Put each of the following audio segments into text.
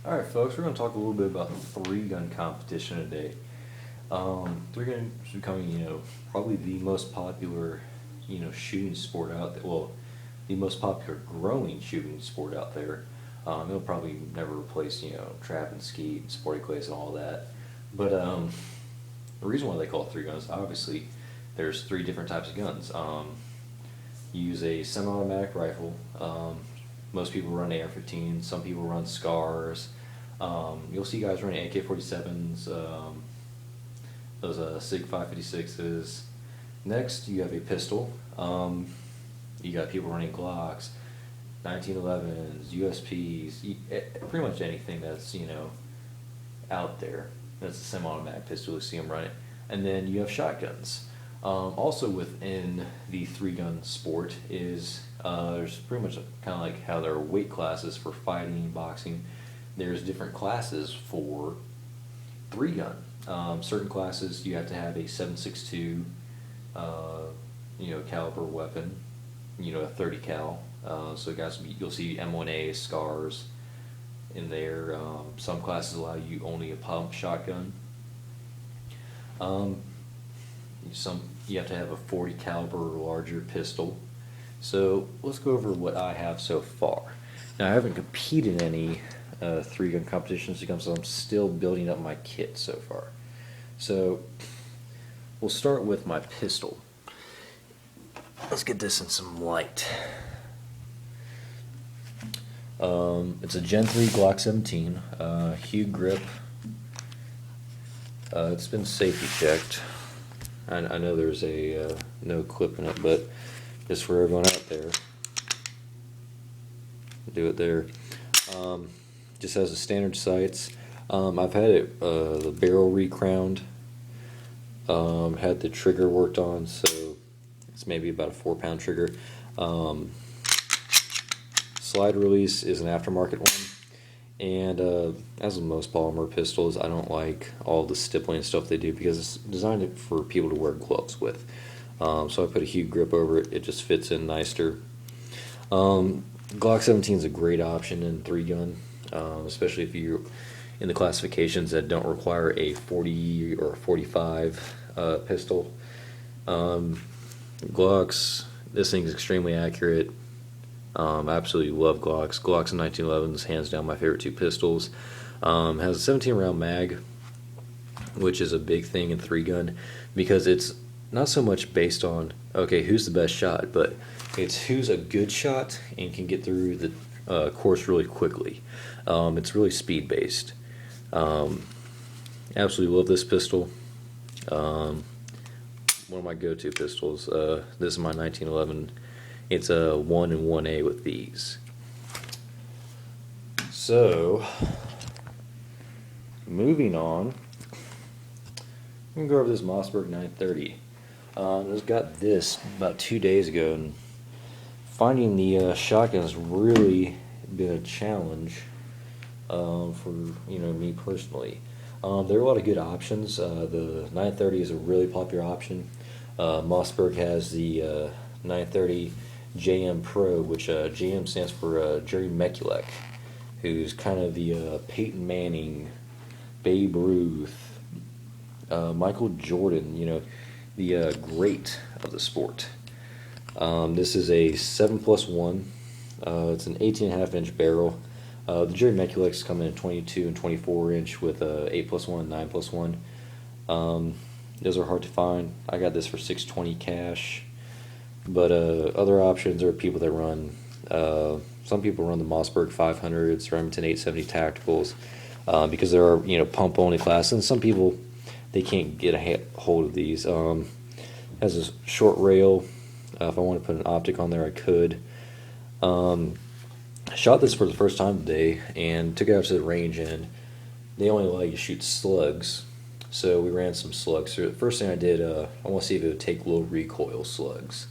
Alright folks, we're going to talk a little bit about three-gun competition today. Three-gun is becoming, probably the most popular, shooting sport out there. Well, the most popular growing shooting sport out there. It'll probably never replace, trap and skeet, sporting clays and all that. But the reason why they call it three guns, obviously, there's three different types of guns. You use a semi-automatic rifle. Most people run AR-15. Some people run SCARs. You'll see guys running AK-47s, those SIG 556s. Next, you have a pistol. You got people running Glocks, 1911s, USPs, pretty much anything that's out there. That's a semi-automatic pistol. You see them running. And then you have shotguns. Also within the three-gun sport is there's pretty much kind of like how there are weight classes for fighting, boxing. There's different classes for three-gun. Certain classes you have to have a 7.62 caliber weapon, a 30 cal. So guys, you'll see M1A, SCARs in there. Some classes allow you only a pump shotgun. You have to have a 40 caliber or larger pistol. So let's go over what I have so far. Now I haven't competed in any three-gun competitions because I'm still building up my kit so far. So we'll start with my pistol. Let's get this in some light. It's a Gen 3 Glock 17, Hue grip. It's been safety checked. I know there's a no clip in it, but just for everyone out there, do it there. Just has the standard sights. I've had it the barrel recrowned, had the trigger worked on, so it's maybe about a 4-pound trigger. Slide release is an aftermarket one. And as with most polymer pistols, I don't like all the stippling stuff they do because it's designed for people to wear gloves with. So I put a Hue grip over it. It just fits in nicer. Glock 17 is a great option in three-gun, especially if you're in the classifications that don't require a 40 or 45 pistol. Glocks, this thing is extremely accurate. I absolutely love Glocks. Glocks and 1911s, hands down my favorite two pistols. Has a 17 round mag, which is a big thing in three-gun because it's not so much based on, okay, who's the best shot, but it's who's a good shot and can get through the course really quickly. It's really speed-based. Absolutely love this pistol. One of my go-to pistols. This is my 1911. It's a 1 and 1A with these. So, moving on, I'm going to go over this Mossberg 930. I just got this about 2 days ago, and finding the shotgun has really been a challenge for me personally. There are a lot of good options. The 930 is a really popular option. Mossberg has the 930 JM Pro, which JM stands for Jerry Mekulek, who's kind of the Peyton Manning, Babe Ruth, Michael Jordan, the great of the sport. This is a 7+1. It's an 18.5 inch barrel. The Jerry Mekuleks come in 22 and 24 inch with 8+1, 9+1. Those are hard to find. I got this for $620 cash. But other options are people that run, some people run the Mossberg 500s, Remington 870 Tacticals, because there are, pump-only classes, and some people, they can't get a hold of these. Has a short rail. If I want to put an optic on there, I could. Shot this for the first time today, and took it out to the range, and they only allow you to shoot slugs. So we ran some slugs through it. First thing I did, I want to see if it would take low recoil slugs.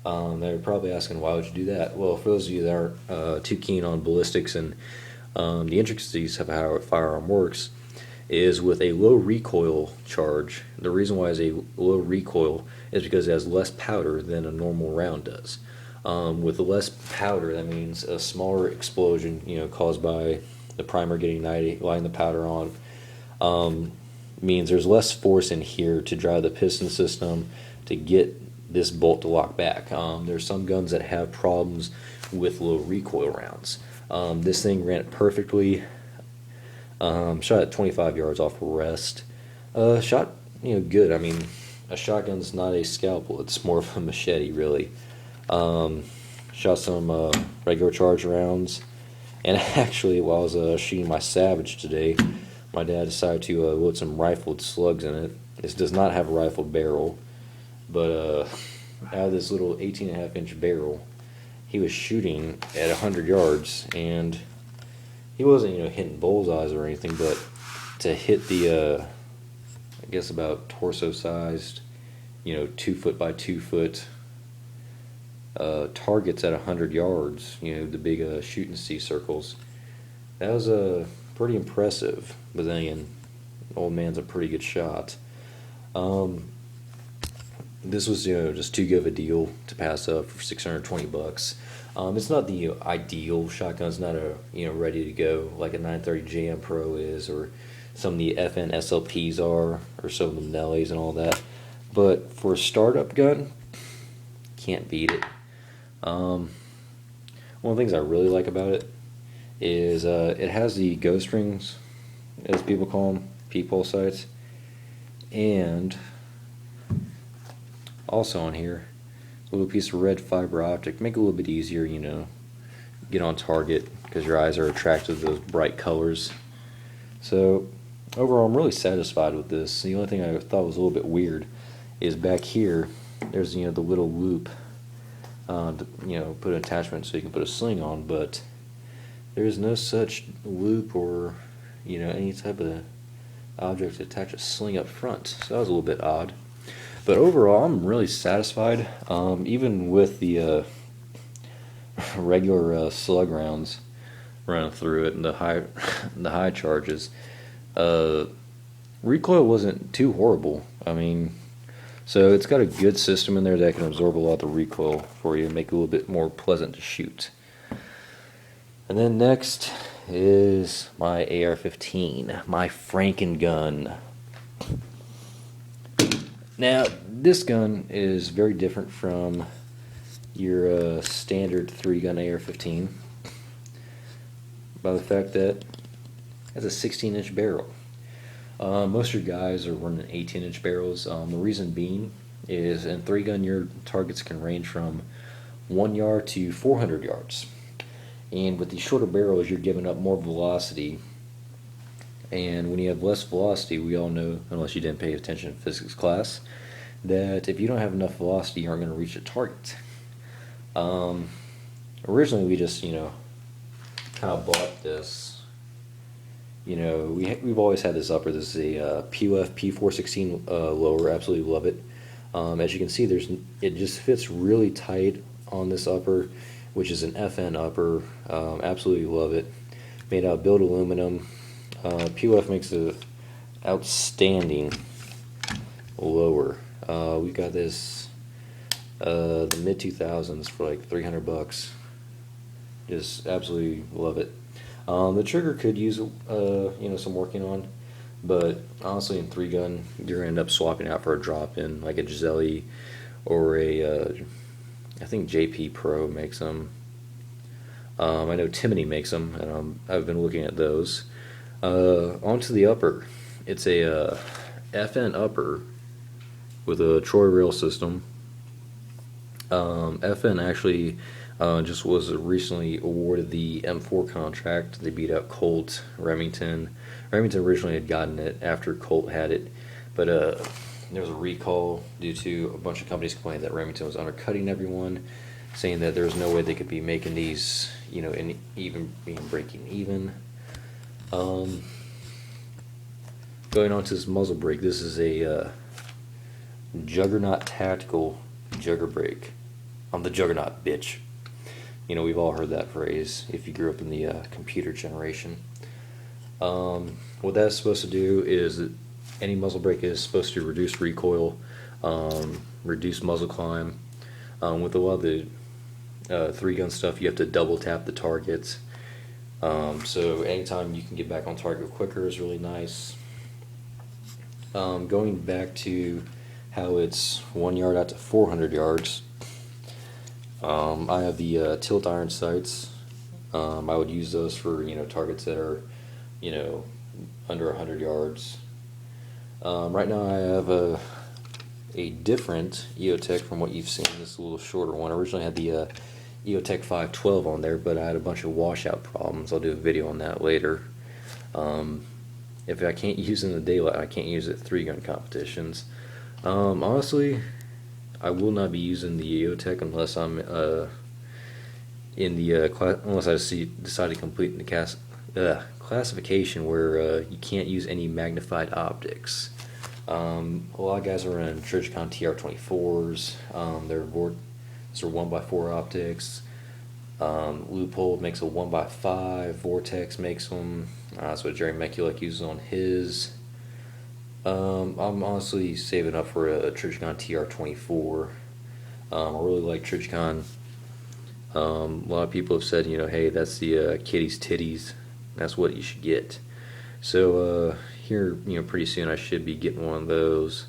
They're probably asking, why would you do that? Well, for those of you that aren't too keen on ballistics and the intricacies of how a firearm works, is with a low recoil charge. The reason why it's a low recoil is because it has less powder than a normal round does. With less powder, that means a smaller explosion, caused by the primer getting ignited, lighting the powder on, means there's less force in here to drive the piston system to get this bolt to lock back. There's some guns that have problems with low recoil rounds. This thing ran it perfectly. Shot at 25 yards off rest. Shot, good. I mean, a shotgun's not a scalpel; it's more of a machete, really. Shot some regular charge rounds, and actually, while I was shooting my Savage today, my dad decided to load some rifled slugs in it. This does not have a rifled barrel, but out of this little 18.5-inch barrel, he was shooting at 100 yards, and he wasn't, hitting bullseyes or anything, but to hit the, I guess about torso-sized, 2 foot by 2 foot targets at 100 yards, the big shoot and see circles, that was pretty impressive. But then again, old man's a pretty good shot. This was, just too good of a deal to pass up for $620. It's not the ideal shotgun. It's not ready to go like a 930 JM Pro is, or some of the FN SLPs are, or some of the Nellies and all that. But for a startup gun, can't beat it. One of the things I really like about it is it has the ghost rings, as people call them, peephole sights, and also on here, a little piece of red fiber optic, make it a little bit easier, get on target, because your eyes are attracted to those bright colors. So overall, I'm really satisfied with this. The only thing I thought was a little bit weird is back here, there's the little loop, to put an attachment so you can put a sling on, but there's no such loop or any type of object to attach a sling up front. So that was a little bit odd. But overall, I'm really satisfied. Even with the regular slug rounds running through it and the high charges, recoil wasn't too horrible. I mean, so it's got a good system in there that can absorb a lot of the recoil for you and make it a little bit more pleasant to shoot. And then next is my AR-15, my Franken gun. Now, this gun is very different from your standard 3-gun AR-15 by the fact that it has a 16-inch barrel. Most of your guys are running 18-inch barrels. The reason being is in 3-gun your targets can range from 1 yard to 400 yards. And with these shorter barrels, you're giving up more velocity. And when you have less velocity, we all know, unless you didn't pay attention in physics class, that if you don't have enough velocity, you aren't going to reach a target. Originally, we just, kind of bought this. We've always had this upper. This is a PUF P416 lower. Absolutely love it. As you can see, it just fits really tight on this upper, which is an FN upper. Absolutely love it. Made out of built aluminum. PUF makes an outstanding lower. We got this the mid 2000s for like $300. Just absolutely love it. The trigger could use some working on, but honestly, in 3-gun, you're gonna end up swapping out for a drop-in like a Giselle or a I think JP Pro makes them. I know Timony makes them, and I've been looking at those. Onto the upper. It's a FN upper with a Troy rail system. FN actually just was recently awarded the M4 contract. They beat out Colt, Remington. Remington originally had gotten it after Colt had it, but there was a recall due to a bunch of companies complaining that Remington was undercutting everyone, saying that there was no way they could be making these, and even being breaking even. Going on to this muzzle brake, this is a Juggernaut Tactical Jugger brake. I'm the Juggernaut, bitch. We've all heard that phrase if you grew up in the computer generation. What that's supposed to do is that any muzzle brake is supposed to reduce recoil, reduce muzzle climb. With a lot of the 3-gun stuff, you have to double tap the targets. So anytime you can get back on target quicker is really nice. Going back to how it's 1 yard out to 400 yards, I have the tilt iron sights. I would use those for targets that are under 100 yards. Right now I have a different EOTech from what you've seen. This is a little shorter one. I originally had the EOTech 512 on there, but I had a bunch of washout problems. I'll do a video on that later. If I can't use it in the daylight, I can't use it at 3-gun competitions. Honestly, I will not be using the EOTech unless I'm in the unless I decide to complete the classification where you can't use any magnified optics. A lot of guys are running Trijicon TR24s. These are 1x4 optics. Loophole makes a 1x5. Vortex makes them. That's what Jerry Mekulek uses on his. I'm honestly saving up for a Trijicon TR24. I really like Trijicon. A lot of people have said, hey, that's the kitty's titties. That's what you should get. So here, pretty soon I should be getting one of those.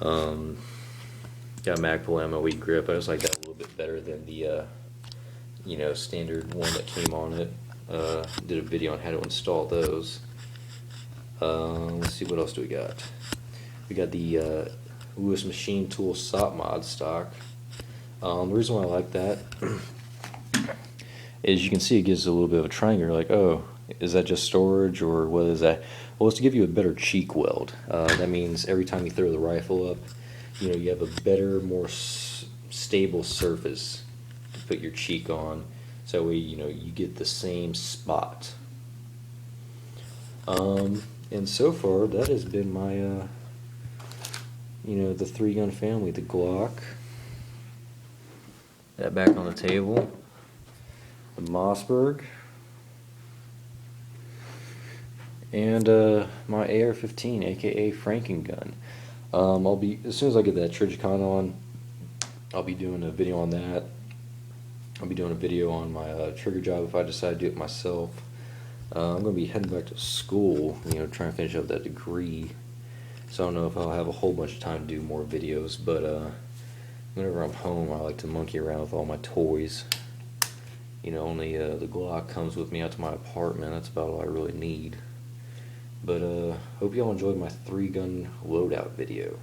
Got a Magpul MOE grip. I just like that a little bit better than the standard one that came on it. Did a video on how to install those. Let's see, what else do we got? We got the Lewis Machine Tool SOP mod stock. The reason why I like that is you can see it gives a little bit of a triangle. You're like, oh, is that just storage or what is that? Well, it's to give you a better cheek weld. That means every time you throw the rifle up, you have a better, more stable surface to put your cheek on. So that way, you get the same spot. And so far, that has been my, the 3-gun family, the Glock. That back on the table. The Mossberg. And my AR-15, aka Franken gun. I'll be, as soon as I get that Trijicon on, I'll be doing a video on that. I'll be doing a video on my trigger job if I decide to do it myself. I'm going to be heading back to school, trying to finish up that degree. So I don't know if I'll have a whole bunch of time to do more videos, but whenever I'm home, I like to monkey around with all my toys. Only the Glock comes with me out to my apartment. That's about all I really need. But hope y'all enjoyed my 3-gun loadout video.